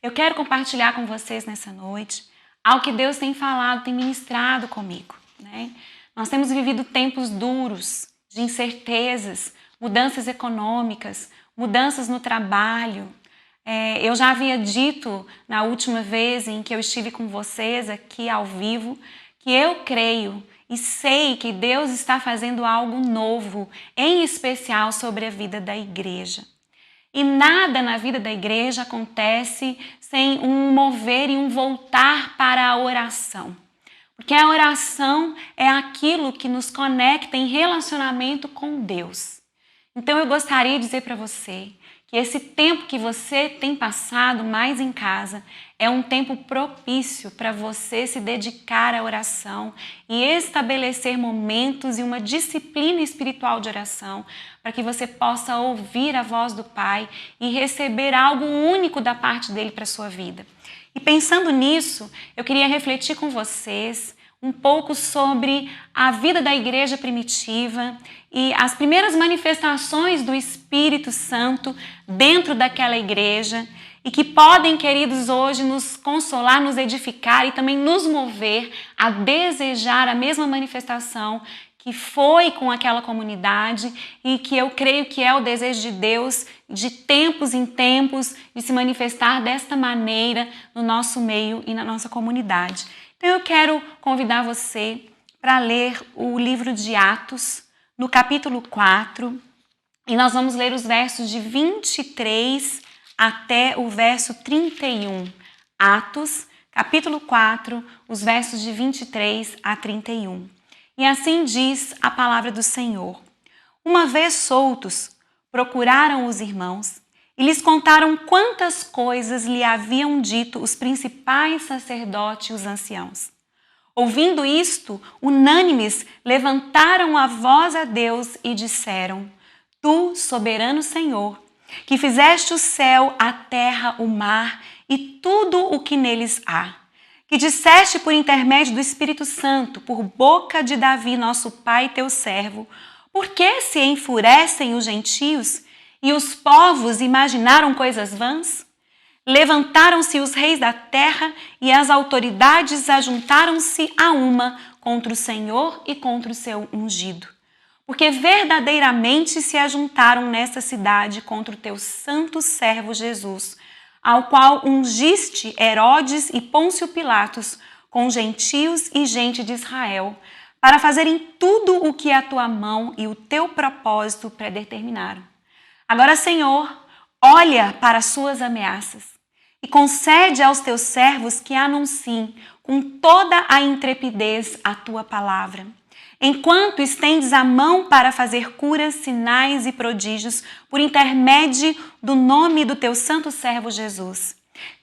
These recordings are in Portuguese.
Eu quero compartilhar com vocês nessa noite algo que Deus tem falado, tem ministrado comigo, né? Nós temos vivido tempos duros, de incertezas, mudanças econômicas, mudanças no trabalho. Eu já havia dito na última vez em que eu estive com vocês aqui ao vivo que eu creio e sei que Deus está fazendo algo novo, em especial sobre a vida da igreja. E nada na vida da igreja acontece sem um mover e um voltar para a oração. Porque a oração é aquilo que nos conecta em relacionamento com Deus. Então eu gostaria de dizer para você que esse tempo que você tem passado mais em casa é um tempo propício para você se dedicar à oração e estabelecer momentos e uma disciplina espiritual de oração para que você possa ouvir a voz do Pai e receber algo único da parte dele para a sua vida. E pensando nisso, eu queria refletir com vocês um pouco sobre a vida da igreja primitiva e as primeiras manifestações do Espírito Santo dentro daquela igreja e que podem, queridos, hoje nos consolar, nos edificar e também nos mover a desejar a mesma manifestação que foi com aquela comunidade e que eu creio que é o desejo de Deus de tempos em tempos de se manifestar desta maneira no nosso meio e na nossa comunidade. Então eu quero convidar você para ler o livro de Atos, no capítulo 4, e nós vamos ler os versos de 23 até o verso 31. Atos, capítulo 4, os versos de 23 a 31. E assim diz a palavra do Senhor. Uma vez soltos, procuraram os irmãos e lhes contaram quantas coisas lhe haviam dito os principais sacerdotes e os anciãos. Ouvindo isto, unânimes levantaram a voz a Deus e disseram: Tu, soberano Senhor, que fizeste o céu, a terra, o mar e tudo o que neles há, que disseste por intermédio do Espírito Santo, por boca de Davi, nosso pai, teu servo, por que se enfurecem os gentios e os povos imaginaram coisas vãs? Levantaram-se os reis da terra e as autoridades ajuntaram-se a uma contra o Senhor e contra o seu ungido. Porque verdadeiramente se ajuntaram nesta cidade contra o teu santo servo Jesus, ao qual ungiste Herodes e Pôncio Pilatos com gentios e gente de Israel, para fazerem tudo o que a tua mão e o teu propósito predeterminaram. Agora, Senhor, olha para as suas ameaças e concede aos teus servos que anunciem com toda a intrepidez a tua palavra, enquanto estendes a mão para fazer curas, sinais e prodígios por intermédio do nome do teu santo servo Jesus.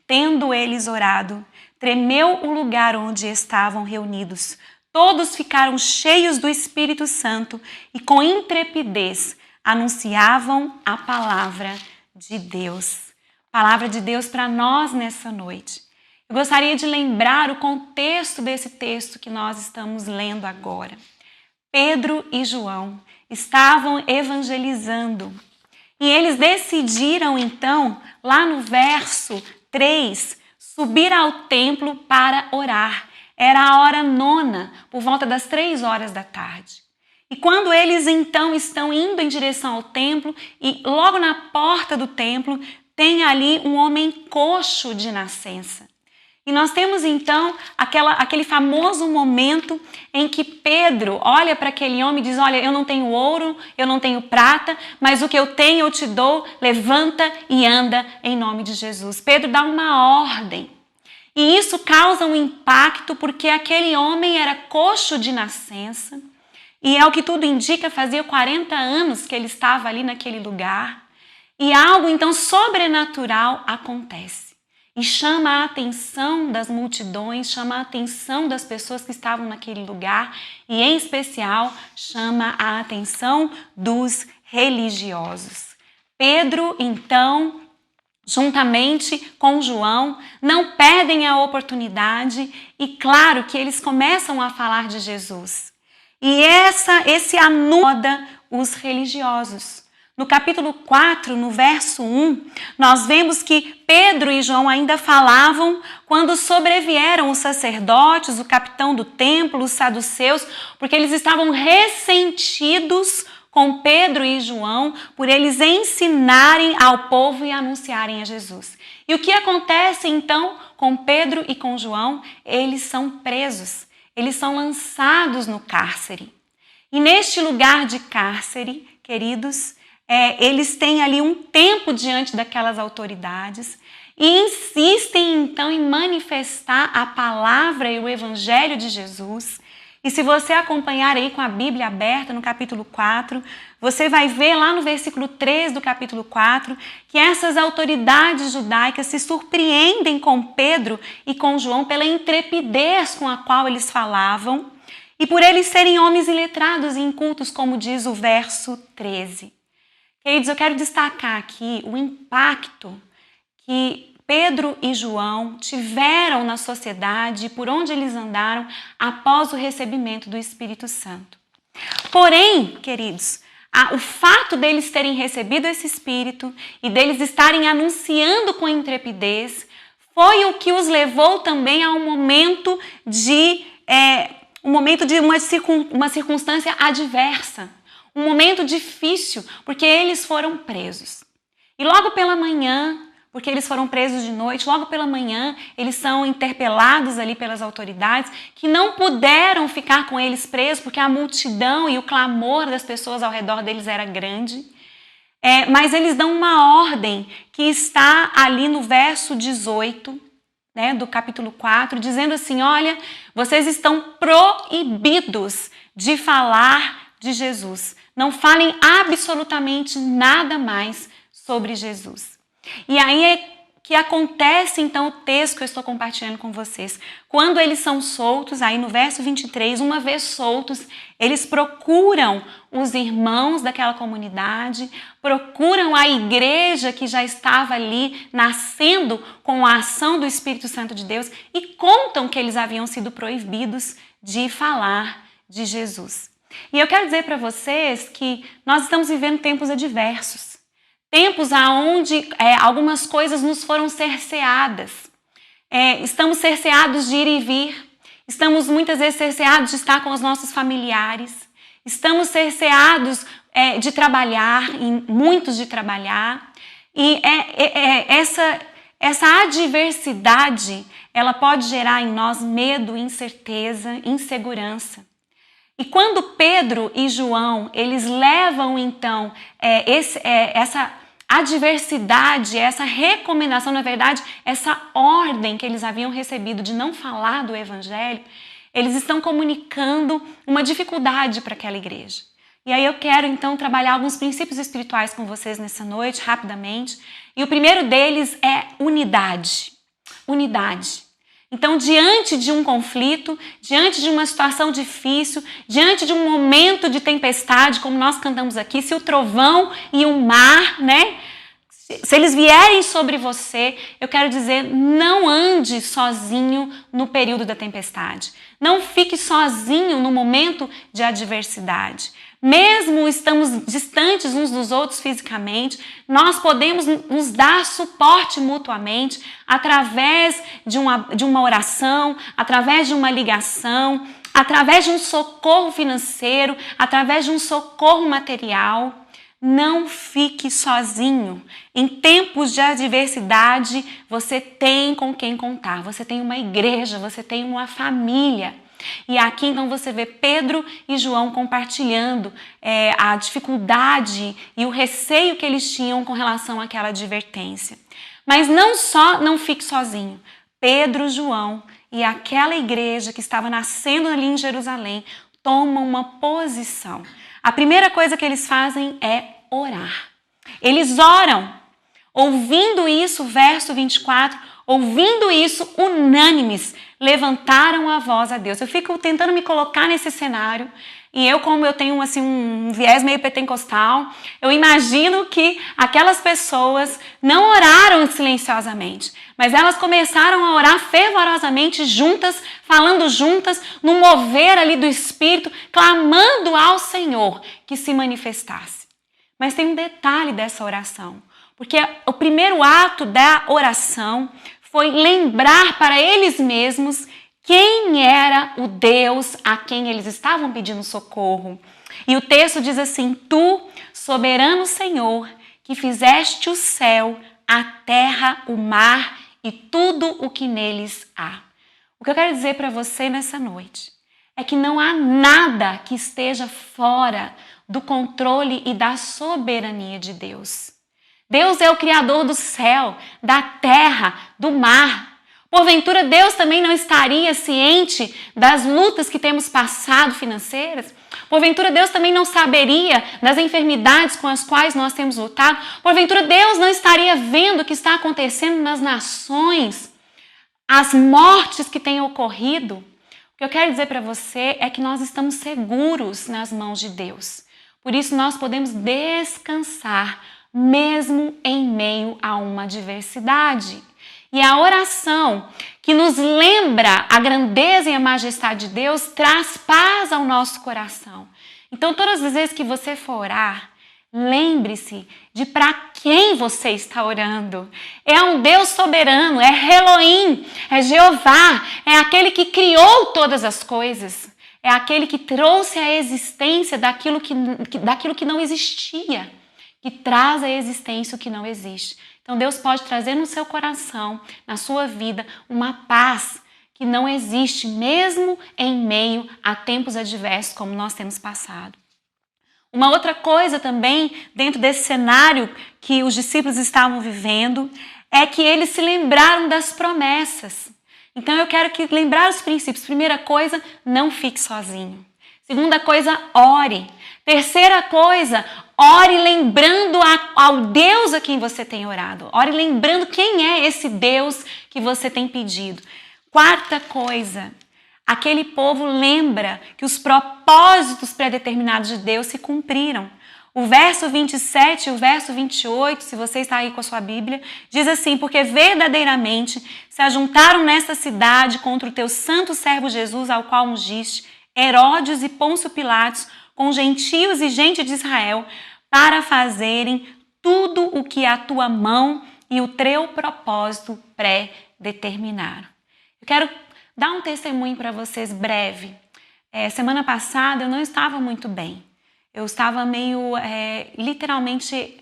Tendo eles orado, tremeu o lugar onde estavam reunidos. Todos ficaram cheios do Espírito Santo e com intrepidez anunciavam a palavra de Deus. Palavra de Deus para nós nessa noite. Eu gostaria de lembrar o contexto desse texto que nós estamos lendo agora. Pedro e João estavam evangelizando e eles decidiram então, lá no verso 3, subir ao templo para orar. Era a hora nona, por volta das 3 horas da tarde. E quando eles então estão indo em direção ao templo e logo na porta do templo tem ali um homem coxo de nascença. E nós temos então aquele famoso momento em que Pedro olha para aquele homem e diz: olha, eu não tenho ouro, eu não tenho prata, mas o que eu tenho eu te dou, levanta e anda em nome de Jesus. Pedro dá uma ordem. E isso causa um impacto porque aquele homem era coxo de nascença. E é o que tudo indica, fazia 40 anos que ele estava ali naquele lugar. E algo então sobrenatural acontece. E chama a atenção das multidões, chama a atenção das pessoas que estavam naquele lugar. E em especial chama a atenção dos religiosos. Pedro então, juntamente com João, não perdem a oportunidade. E claro que eles começam a falar de Jesus. E esse anoda os religiosos. no capítulo 4, no verso 1, nós vemos que Pedro e João ainda falavam quando sobrevieram os sacerdotes, o capitão do templo, os saduceus, porque eles estavam ressentidos com Pedro e João por eles ensinarem ao povo e anunciarem a Jesus. E o que acontece então com Pedro e com João? Eles são presos, eles são lançados no cárcere. E neste lugar de cárcere, queridos, eles têm ali um tempo diante daquelas autoridades e insistem então em manifestar a palavra e o evangelho de Jesus. E se você acompanhar aí com a Bíblia aberta no capítulo 4, você vai ver lá no versículo 3 do capítulo 4 que essas autoridades judaicas se surpreendem com Pedro e com João pela intrepidez com a qual eles falavam e por eles serem homens iletrados e incultos, como diz o verso 13. Queridos, eu quero destacar aqui o impacto que Pedro e João tiveram na sociedade, por onde eles andaram após o recebimento do Espírito Santo. Porém, queridos, o fato deles terem recebido esse Espírito e deles estarem anunciando com intrepidez foi o que os levou também a um momento de uma circunstância adversa. Um momento difícil, porque eles foram presos. E logo pela manhã, porque eles foram presos de noite, logo pela manhã eles são interpelados ali pelas autoridades, que não puderam ficar com eles presos, porque a multidão e o clamor das pessoas ao redor deles era grande. Mas eles dão uma ordem que está ali no verso 18, né, do capítulo 4, dizendo assim: olha, vocês estão proibidos de falar de Jesus. Não falem absolutamente nada mais sobre Jesus. E aí é que acontece então o texto que eu estou compartilhando com vocês. Quando eles são soltos, aí no verso 23, uma vez soltos, eles procuram os irmãos daquela comunidade, procuram a igreja que já estava ali nascendo com a ação do Espírito Santo de Deus e contam que eles haviam sido proibidos de falar de Jesus. E eu quero dizer para vocês que nós estamos vivendo tempos adversos, tempos onde algumas coisas nos foram cerceadas. Estamos cerceados de ir e vir, estamos muitas vezes cerceados de estar com os nossos familiares, estamos cerceados de trabalhar, muitos de trabalhar, e essa adversidade, ela pode gerar em nós medo, incerteza, insegurança. E quando Pedro e João, eles levam então essa adversidade, essa recomendação, na verdade, essa ordem que eles haviam recebido de não falar do evangelho, eles estão comunicando uma dificuldade para aquela igreja. E aí eu quero então trabalhar alguns princípios espirituais com vocês nessa noite, rapidamente. E o primeiro deles é unidade. Unidade. Então, diante de um conflito, diante de uma situação difícil, diante de um momento de tempestade, como nós cantamos aqui, se o trovão e o mar, né? Se eles vierem sobre você, eu quero dizer, não ande sozinho no período da tempestade. Não fique sozinho no momento de adversidade. Mesmo estamos distantes uns dos outros fisicamente, nós podemos nos dar suporte mutuamente através de uma oração, através de uma ligação, através de um socorro financeiro, através de um socorro material. Não fique sozinho. Em tempos de adversidade, você tem com quem contar. Você tem uma igreja, você tem uma família. E aqui então você vê Pedro e João compartilhando a dificuldade e o receio que eles tinham com relação àquela advertência. Mas não fique sozinho. Pedro, João e aquela igreja que estava nascendo ali em Jerusalém tomam uma posição. A primeira coisa que eles fazem é orar. Eles oram. Ouvindo isso, verso 24, ouvindo isso, unânimes, levantaram a voz a Deus. Eu fico tentando me colocar nesse cenário e como eu tenho assim, um viés meio pentecostal, eu imagino que aquelas pessoas não oraram silenciosamente, mas elas começaram a orar fervorosamente juntas, falando juntas, no mover ali do Espírito, clamando ao Senhor que se manifestasse. Mas tem um detalhe dessa oração, porque o primeiro ato da oração foi lembrar para eles mesmos quem era o Deus a quem eles estavam pedindo socorro. E o texto diz assim: Tu, soberano Senhor, que fizeste o céu, a terra, o mar e tudo o que neles há. O que eu quero dizer para você nessa noite é que não há nada que esteja fora do controle e da soberania de Deus. Deus é o Criador do céu, da terra, do mar. Porventura, Deus também não estaria ciente das lutas que temos passado financeiras? Porventura, Deus também não saberia das enfermidades com as quais nós temos lutado? Porventura, Deus não estaria vendo o que está acontecendo nas nações, as mortes que têm ocorrido? O que eu quero dizer para você é que nós estamos seguros nas mãos de Deus. Por isso, nós podemos descansar mesmo em meio a uma adversidade. E a oração que nos lembra a grandeza e a majestade de Deus traz paz ao nosso coração. Então, todas as vezes que você for orar, lembre-se de para quem você está orando. É um Deus soberano, é Elohim, é Jeová, é aquele que criou todas as coisas. É aquele que trouxe a existência daquilo que não existia, que traz à existência o que não existe. Então Deus pode trazer no seu coração, na sua vida, uma paz que não existe, mesmo em meio a tempos adversos como nós temos passado. Uma outra coisa também, dentro desse cenário que os discípulos estavam vivendo, é que eles se lembraram das promessas. Então eu quero lembrar os princípios. Primeira coisa, não fique sozinho. Segunda coisa, ore. Terceira coisa, ore lembrando ao Deus a quem você tem orado. Ore lembrando quem é esse Deus que você tem pedido. Quarta coisa, aquele povo lembra que os propósitos predeterminados de Deus se cumpriram. O verso 27 e o verso 28, se você está aí com a sua Bíblia, diz assim: porque verdadeiramente se ajuntaram nesta cidade contra o teu santo servo Jesus, ao qual ungiste, Herodes e Pôncio Pilatos, com gentios e gente de Israel, para fazerem tudo o que a tua mão e o teu propósito pré-determinaram. Eu quero dar um testemunho para vocês breve. Semana passada eu não estava muito bem. Eu estava meio, literalmente,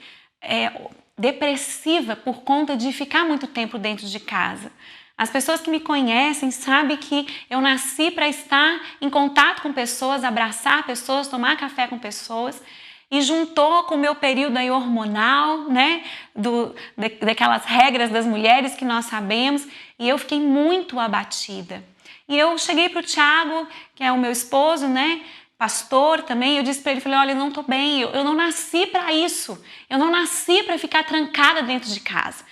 depressiva por conta de ficar muito tempo dentro de casa. As pessoas que me conhecem sabem que eu nasci para estar em contato com pessoas, abraçar pessoas, tomar café com pessoas. E juntou com o meu período aí hormonal, né, daquelas regras das mulheres que nós sabemos, e eu fiquei muito abatida. E eu cheguei para o Tiago, que é o meu esposo, né, pastor também, eu disse para ele, falei, olha, eu não estou bem, eu não nasci para isso, eu não nasci para ficar trancada dentro de casa.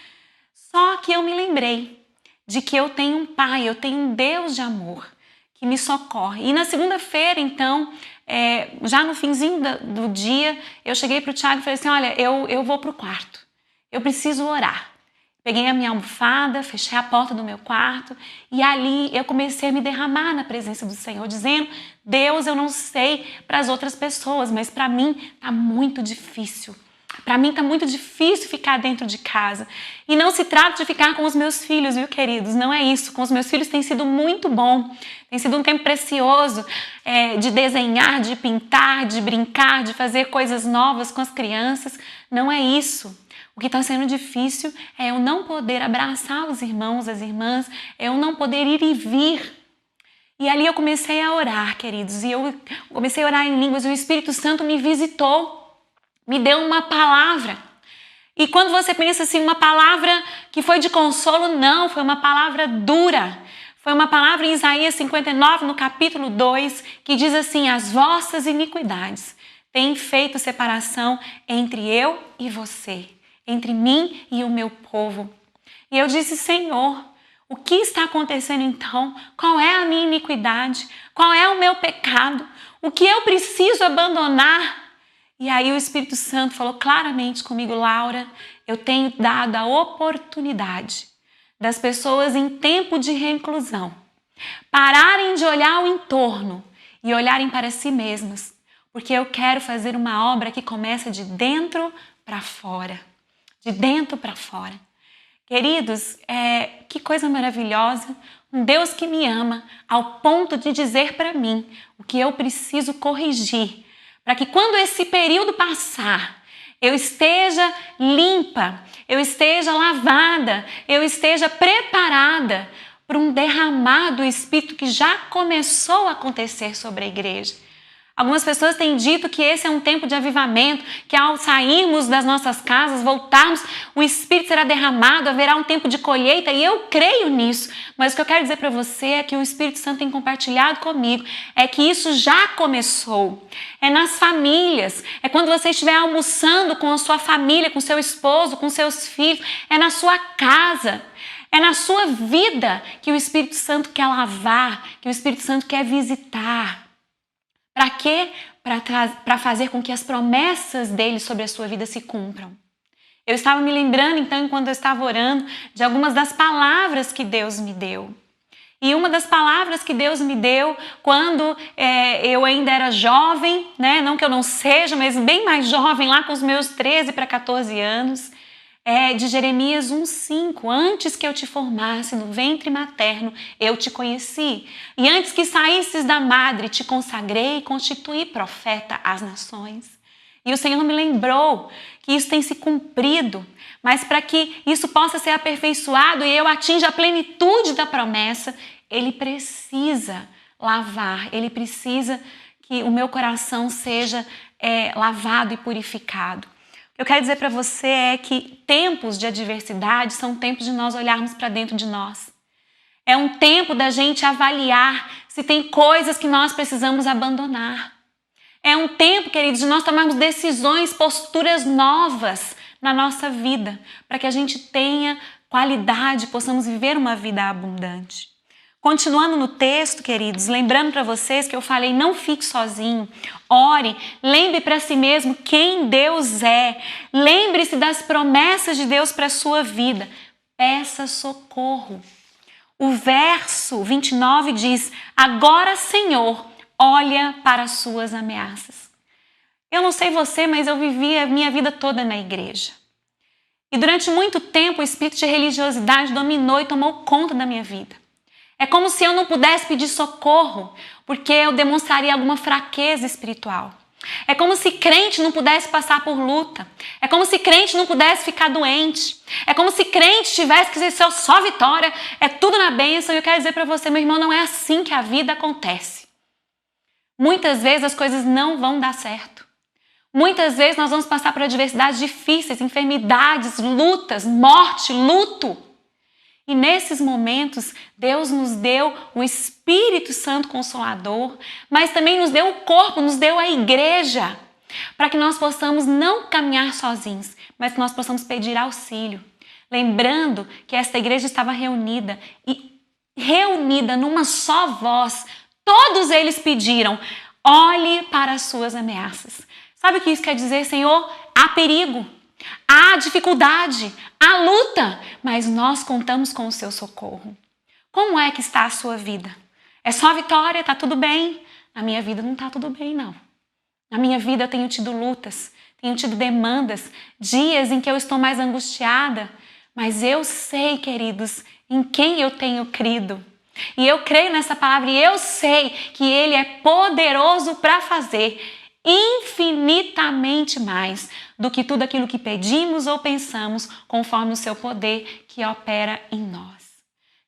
Só que eu me lembrei de que eu tenho um pai, eu tenho um Deus de amor que me socorre. E na segunda-feira, então, já no finzinho do dia, eu cheguei para o Tiago e falei assim, olha, eu vou para o quarto, eu preciso orar. Peguei a minha almofada, fechei a porta do meu quarto e ali eu comecei a me derramar na presença do Senhor, dizendo, Deus, eu não sei para as outras pessoas, mas para mim está muito difícil. Para mim está muito difícil ficar dentro de casa. E não se trata de ficar com os meus filhos, viu, queridos? Não é isso. Com os meus filhos tem sido muito bom. Tem sido um tempo precioso de desenhar, de pintar, de brincar, de fazer coisas novas com as crianças. Não é isso. O que está sendo difícil é eu não poder abraçar os irmãos, as irmãs, é eu não poder ir e vir. E ali eu comecei a orar, queridos, e eu comecei a orar em línguas, e o Espírito Santo me visitou, me deu uma palavra. E quando você pensa assim, uma palavra que foi de consolo, não, foi uma palavra dura. Foi uma palavra em Isaías 59, no capítulo 2, que diz assim, as vossas iniquidades têm feito separação entre eu e você, entre mim e o meu povo. E eu disse, Senhor, o que está acontecendo então? Qual é a minha iniquidade? Qual é o meu pecado? O que eu preciso abandonar? E aí o Espírito Santo falou claramente comigo, Laura, eu tenho dado a oportunidade das pessoas em tempo de reclusão pararem de olhar ao entorno e olharem para si mesmas, porque eu quero fazer uma obra que começa de dentro para fora. De dentro para fora. Queridos, que coisa maravilhosa. Um Deus que me ama ao ponto de dizer para mim o que eu preciso corrigir, para que quando esse período passar, eu esteja limpa, eu esteja lavada, eu esteja preparada para um derramar do Espírito que já começou a acontecer sobre a igreja. Algumas pessoas têm dito que esse é um tempo de avivamento, que ao sairmos das nossas casas, voltarmos, o Espírito será derramado, haverá um tempo de colheita, e eu creio nisso. Mas o que eu quero dizer para você é que o Espírito Santo tem compartilhado comigo, é que isso já começou. É nas famílias, é quando você estiver almoçando com a sua família, com seu esposo, com seus filhos, é na sua casa. É na sua vida que o Espírito Santo quer lavar, que o Espírito Santo quer visitar. Para quê? Para fazer com que as promessas dele sobre a sua vida se cumpram. Eu estava me lembrando, então, enquanto eu estava orando, de algumas das palavras que Deus me deu. E uma das palavras que Deus me deu quando eu ainda era jovem, né? Não que eu não seja, mas bem mais jovem, lá com os meus 13 para 14 anos, de Jeremias 1:5, antes que eu te formasse no ventre materno, eu te conheci. E antes que saísses da madre, te consagrei e constituí profeta às nações. E o Senhor me lembrou que isso tem se cumprido, mas para que isso possa ser aperfeiçoado e eu atinja a plenitude da promessa, Ele precisa lavar, Ele precisa que o meu coração seja lavado e purificado. O que eu quero dizer para você é que tempos de adversidade são tempos de nós olharmos para dentro de nós. É um tempo da gente avaliar se tem coisas que nós precisamos abandonar. É um tempo, queridos, de nós tomarmos decisões, posturas novas na nossa vida, para que a gente tenha qualidade, possamos viver uma vida abundante. Continuando no texto, queridos, lembrando para vocês que eu falei, não fique sozinho, ore, lembre para si mesmo quem Deus é, lembre-se das promessas de Deus para a sua vida, peça socorro. O verso 29 diz, agora, Senhor, olha para as suas ameaças. Eu não sei você, mas eu vivi a minha vida toda na igreja. E durante muito tempo o espírito de religiosidade dominou e tomou conta da minha vida. É como se eu não pudesse pedir socorro, porque eu demonstraria alguma fraqueza espiritual. É como se crente não pudesse passar por luta. É como se crente não pudesse ficar doente. É como se crente tivesse que ser só vitória. É tudo na bênção. E eu quero dizer para você, meu irmão, não é assim que a vida acontece. Muitas vezes as coisas não vão dar certo. Muitas vezes nós vamos passar por adversidades difíceis, enfermidades, lutas, morte, luto. E nesses momentos, Deus nos deu o Espírito Santo Consolador, mas também nos deu o corpo, nos deu a igreja, para que nós possamos não caminhar sozinhos, mas que nós possamos pedir auxílio. Lembrando que esta igreja estava reunida numa só voz. Todos eles pediram, olhe para as suas ameaças. Sabe o que isso quer dizer, Senhor? Há perigo. Há dificuldade, há luta, mas nós contamos com o seu socorro. Como é que está a sua vida? É só vitória? Está tudo bem? Na minha vida não está tudo bem, não. Na minha vida eu tenho tido lutas, tenho tido demandas, dias em que eu estou mais angustiada, mas eu sei, queridos, em quem eu tenho crido. E eu creio nessa palavra e eu sei que Ele é poderoso para fazer infinitamente mais do que tudo aquilo que pedimos ou pensamos, conforme o seu poder que opera em nós.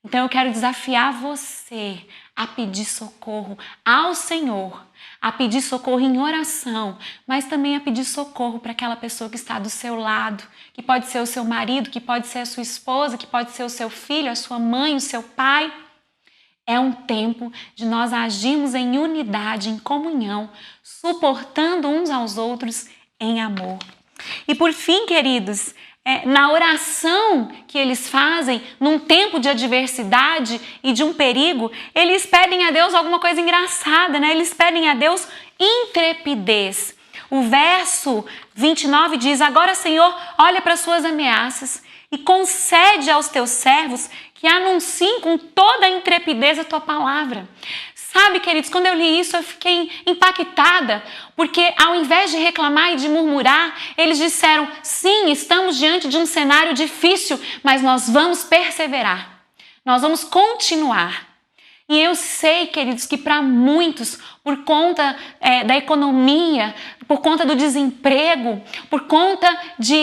Então eu quero desafiar você a pedir socorro ao Senhor, a pedir socorro em oração, mas também a pedir socorro para aquela pessoa que está do seu lado, que pode ser o seu marido, que pode ser a sua esposa, que pode ser o seu filho, a sua mãe, o seu pai. É um tempo de nós agirmos em unidade, em comunhão, suportando uns aos outros em amor. E por fim, queridos, na oração que eles fazem, num tempo de adversidade e de um perigo, eles pedem a Deus alguma coisa engraçada, né? Eles pedem a Deus intrepidez. O verso 29 diz, agora, Senhor, olha para as suas ameaças e concede aos teus servos que anunciem com toda a intrepidez a tua palavra. Sabe, queridos, quando eu li isso, eu fiquei impactada, porque ao invés de reclamar e de murmurar, eles disseram, sim, estamos diante de um cenário difícil, mas nós vamos perseverar, nós vamos continuar. E eu sei, queridos, que para muitos, por conta da economia, por conta do desemprego, por conta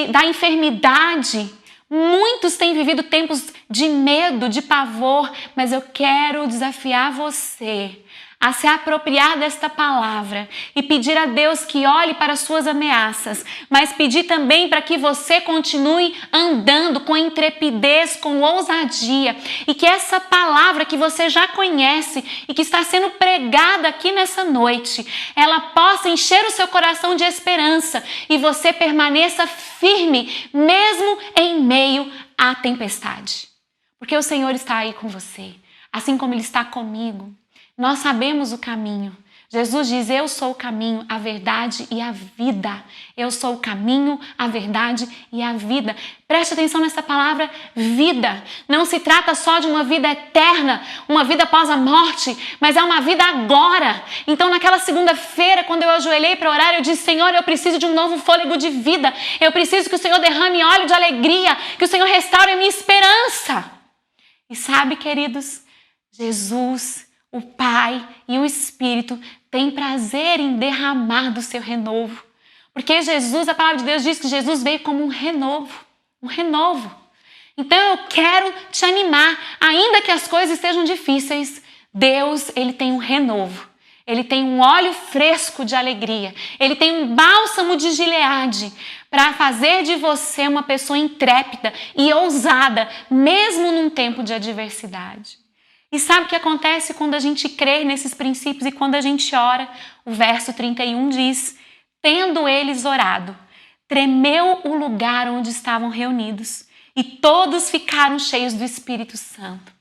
da enfermidade, muitos têm vivido tempos de medo, de pavor, mas eu quero desafiar você a se apropriar desta palavra e pedir a Deus que olhe para as suas ameaças, mas pedir também para que você continue andando com intrepidez, com ousadia, e que essa palavra que você já conhece e que está sendo pregada aqui nessa noite, ela possa encher o seu coração de esperança e você permaneça firme, mesmo em meio à tempestade. Porque o Senhor está aí com você, assim como Ele está comigo. Nós sabemos o caminho. Jesus diz, eu sou o caminho, a verdade e a vida. Eu sou o caminho, a verdade e a vida. Preste atenção nessa palavra, vida. Não se trata só de uma vida eterna, uma vida após a morte, mas é uma vida agora. Então, naquela segunda-feira, quando eu ajoelhei para orar, eu disse, Senhor, eu preciso de um novo fôlego de vida. Eu preciso que o Senhor derrame óleo de alegria, que o Senhor restaure a minha esperança. E sabe, queridos, Jesus, o Pai e o Espírito têm prazer em derramar do seu renovo. Porque Jesus, a palavra de Deus diz que Jesus veio como um renovo. Um renovo. Então eu quero te animar, ainda que as coisas estejam difíceis, Deus, Ele tem um renovo. Ele tem um óleo fresco de alegria. Ele tem um bálsamo de Gileade para fazer de você uma pessoa intrépida e ousada, mesmo num tempo de adversidade. E sabe o que acontece quando a gente crê nesses princípios e quando a gente ora? O verso 31 diz, tendo eles orado, tremeu o lugar onde estavam reunidos e todos ficaram cheios do Espírito Santo.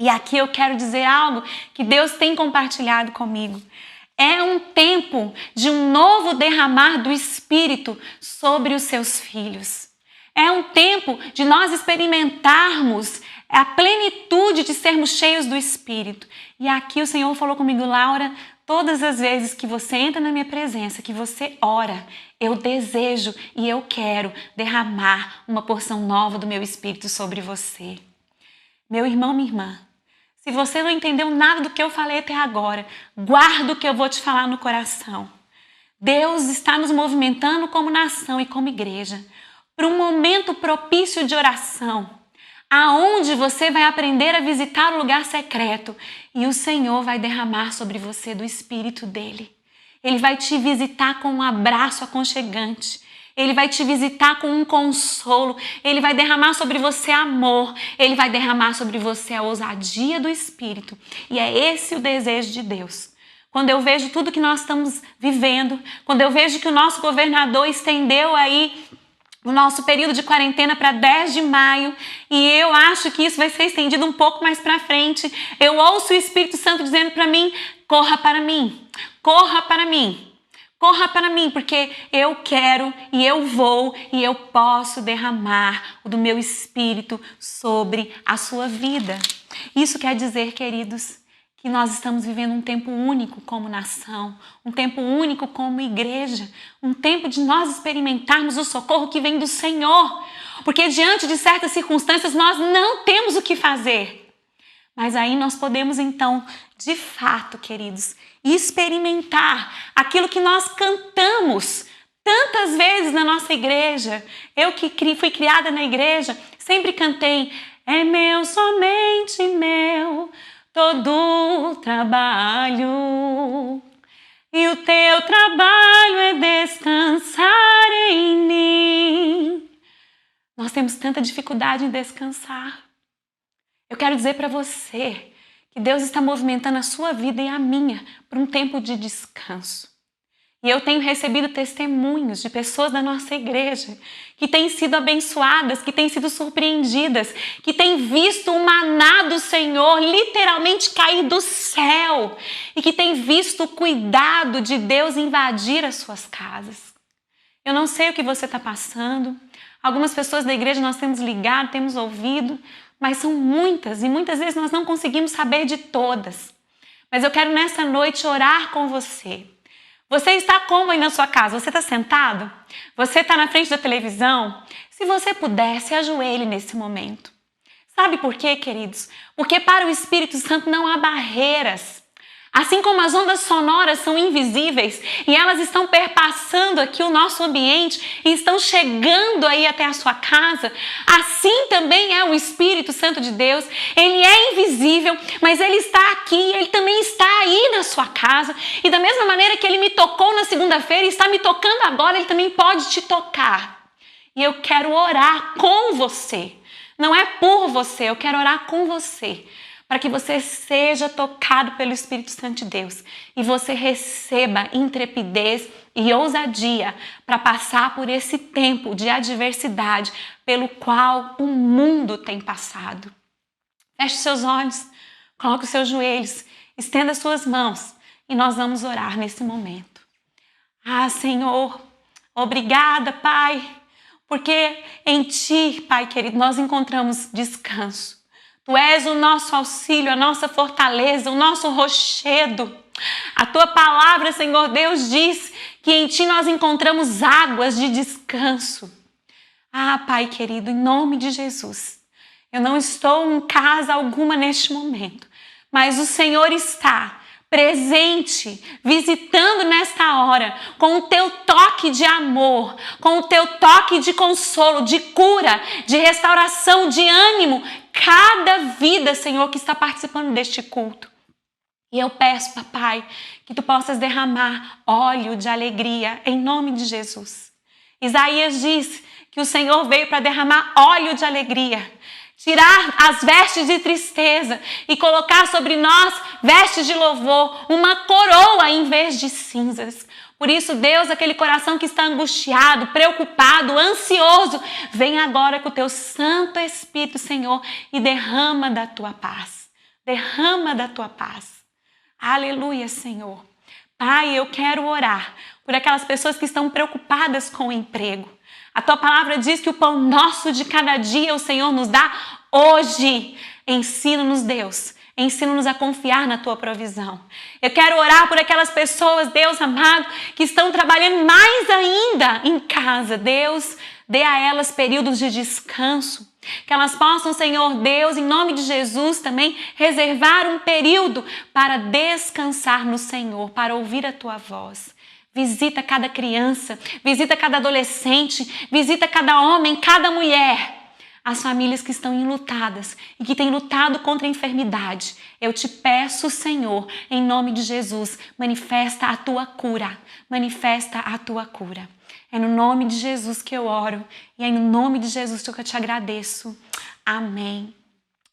E aqui eu quero dizer algo que Deus tem compartilhado comigo. É um tempo de um novo derramar do Espírito sobre os seus filhos. É um tempo de nós experimentarmos a plenitude de sermos cheios do Espírito. E aqui o Senhor falou comigo, Laura, todas as vezes que você entra na minha presença, que você ora, eu desejo e eu quero derramar uma porção nova do meu Espírito sobre você. Meu irmão, minha irmã, se você não entendeu nada do que eu falei até agora, guarda o que eu vou te falar no coração. Deus está nos movimentando como nação e como igreja para um momento propício de oração, aonde você vai aprender a visitar o lugar secreto e o Senhor vai derramar sobre você do Espírito dele. Ele vai te visitar com um abraço aconchegante. Ele vai te visitar com um consolo. Ele vai derramar sobre você amor. Ele vai derramar sobre você a ousadia do Espírito. E é esse o desejo de Deus. Quando eu vejo tudo que nós estamos vivendo, quando eu vejo que o nosso governador estendeu aí o nosso período de quarentena para 10 de maio, e eu acho que isso vai ser estendido um pouco mais para frente. Eu ouço o Espírito Santo dizendo para mim, corra para mim, corra para mim, corra para mim, porque eu quero e eu vou e eu posso derramar do meu Espírito sobre a sua vida. Isso quer dizer, queridos, que nós estamos vivendo um tempo único como nação, um tempo único como igreja, um tempo de nós experimentarmos o socorro que vem do Senhor, porque diante de certas circunstâncias nós não temos o que fazer. Mas aí nós podemos então, de fato, queridos, experimentar aquilo que nós cantamos tantas vezes na nossa igreja. Eu que fui criada na igreja, sempre cantei, é meu, somente meu, todo o trabalho, e o teu trabalho é descansar em mim. Nós temos tanta dificuldade em descansar. Eu quero dizer para você que Deus está movimentando a sua vida e a minha para um tempo de descanso. E eu tenho recebido testemunhos de pessoas da nossa igreja que têm sido abençoadas, que têm sido surpreendidas, que têm visto o maná do Senhor literalmente cair do céu e que têm visto o cuidado de Deus invadir as suas casas. Eu não sei o que você está passando. Algumas pessoas da igreja nós temos ligado, temos ouvido, mas são muitas e muitas vezes nós não conseguimos saber de todas. Mas eu quero nessa noite orar com você. Você está como aí na sua casa? Você está sentado? Você está na frente da televisão? Se você puder, se ajoelhe nesse momento. Sabe por quê, queridos? Porque para o Espírito Santo não há barreiras. Assim como as ondas sonoras são invisíveis e elas estão perpassando aqui o nosso ambiente e estão chegando aí até a sua casa, assim também é o Espírito Santo de Deus. Ele é invisível, mas ele está aqui, ele também está aí na sua casa. E da mesma maneira que ele me tocou na segunda-feira e está me tocando agora, ele também pode te tocar. E eu quero orar com você. Não é por você, eu quero orar com você. Para que você seja tocado pelo Espírito Santo de Deus e você receba intrepidez e ousadia para passar por esse tempo de adversidade pelo qual o mundo tem passado. Feche seus olhos, coloque os seus joelhos, estenda suas mãos e nós vamos orar nesse momento. Ah, Senhor, obrigada, Pai, porque em Ti, Pai querido, nós encontramos descanso. Tu és o nosso auxílio, a nossa fortaleza, o nosso rochedo. A Tua palavra, Senhor Deus, diz que em Ti nós encontramos águas de descanso. Ah, Pai querido, em nome de Jesus, eu não estou em casa alguma neste momento, mas o Senhor está presente, visitando nesta hora, com o Teu toque de amor, com o Teu toque de consolo, de cura, de restauração, de ânimo, cada vida, Senhor, que está participando deste culto. E eu peço, Papai, que Tu possas derramar óleo de alegria em nome de Jesus. Isaías diz que o Senhor veio para derramar óleo de alegria, tirar as vestes de tristeza e colocar sobre nós vestes de louvor, uma coroa em vez de cinzas. Por isso, Deus, aquele coração que está angustiado, preocupado, ansioso, vem agora com o Teu Santo Espírito, Senhor, e derrama da Tua paz. Derrama da Tua paz. Aleluia, Senhor. Pai, eu quero orar por aquelas pessoas que estão preocupadas com o emprego. A Tua palavra diz que o pão nosso de cada dia o Senhor nos dá hoje. Ensina-nos, Deus. Ensina-nos a confiar na Tua provisão. Eu quero orar por aquelas pessoas, Deus amado, que estão trabalhando mais ainda em casa. Deus, dê a elas períodos de descanso. Que elas possam, Senhor Deus, em nome de Jesus também, reservar um período para descansar no Senhor, para ouvir a Tua voz. Visita cada criança, visita cada adolescente, visita cada homem, cada mulher. As famílias que estão enlutadas e que têm lutado contra a enfermidade. Eu te peço, Senhor, em nome de Jesus, manifesta a Tua cura. Manifesta a Tua cura. É no nome de Jesus que eu oro e é no nome de Jesus que eu te agradeço. Amém.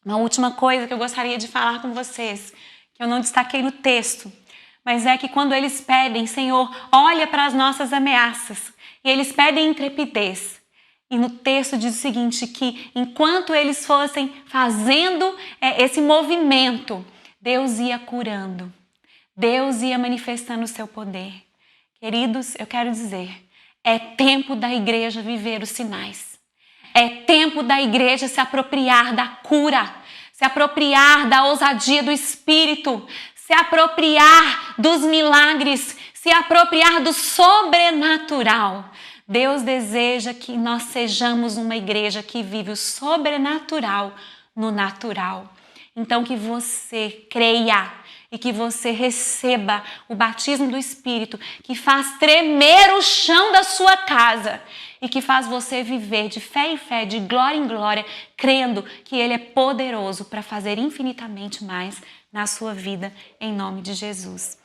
Uma última coisa que eu gostaria de falar com vocês, que eu não destaquei no texto, mas é que quando eles pedem, Senhor, olha para as nossas ameaças, e eles pedem intrepidez. E no texto diz o seguinte, que enquanto eles fossem fazendo esse movimento, Deus ia curando, Deus ia manifestando o seu poder. Queridos, eu quero dizer, é tempo da igreja viver os sinais. É tempo da igreja se apropriar da cura, se apropriar da ousadia do Espírito, se apropriar dos milagres, se apropriar do sobrenatural. Deus deseja que nós sejamos uma igreja que vive o sobrenatural no natural. Então que você creia e que você receba o batismo do Espírito, que faz tremer o chão da sua casa e que faz você viver de fé em fé, de glória em glória, crendo que Ele é poderoso para fazer infinitamente mais na sua vida, em nome de Jesus.